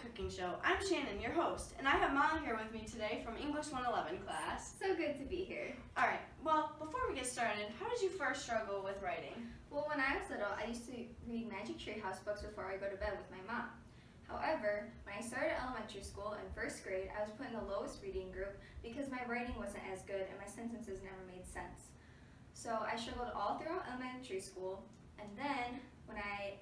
Cooking Show. I'm Shannon, your host, and I have Molly here with me today from English 111 class. So good to be here. Alright, well, before we get started, how did you first struggle with writing? Well, when I was little, I used to read Magic Tree House books before I go to bed with my mom. However, when I started elementary school in first grade, I was put in the lowest reading group because my writing wasn't as good and my sentences never made sense. So I struggled all throughout elementary school, and then when I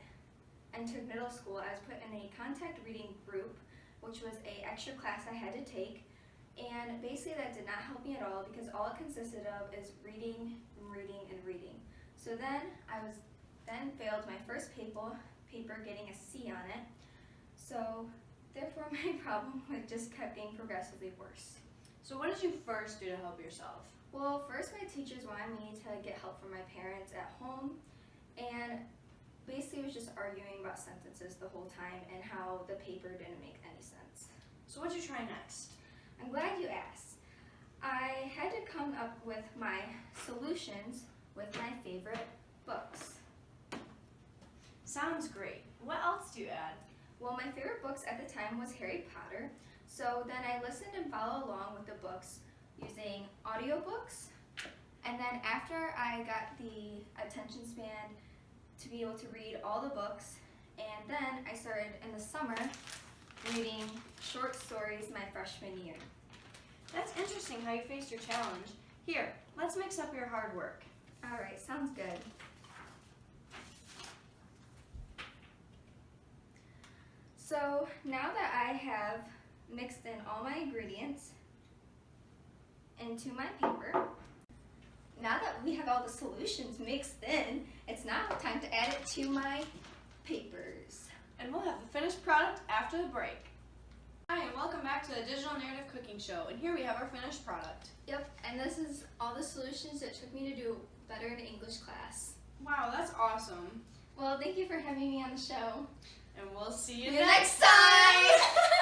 entered middle school, I was put in a contact reading group, which was an extra class I had to take, and basically that did not help me at all because all it consisted of is reading and reading and reading. So then I failed my first paper getting a C on it, so therefore my problem just kept getting progressively worse. So what did you first do to help yourself? Well, first my teachers wanted me to get help from my parents at home, and basically it was just arguing about sentences the whole time and how the paper didn't make any sense. So what did you try next? I'm glad you asked. I had to come up with my solutions with my favorite books. Sounds great. What else do you add? Well, my favorite books at the time was Harry Potter, so then I listened and followed along with the books using audiobooks, and then after I got the attention span to be able to read all the books, and then I started in the summer reading short stories my freshman year. That's interesting how you faced your challenge. Here, let's mix up your hard work. Alright, sounds good. So now that I have mixed in all my ingredients into my paper, now that we have all the solutions mixed in, it's now time to add it to my papers. And we'll have the finished product after the break. Hi, and welcome back to the Digital Narrative Cooking Show. And here we have our finished product. Yep, and this is all the solutions it took me to do better in English class. Wow, that's awesome. Well, thank you for having me on the show. And we'll see you next time!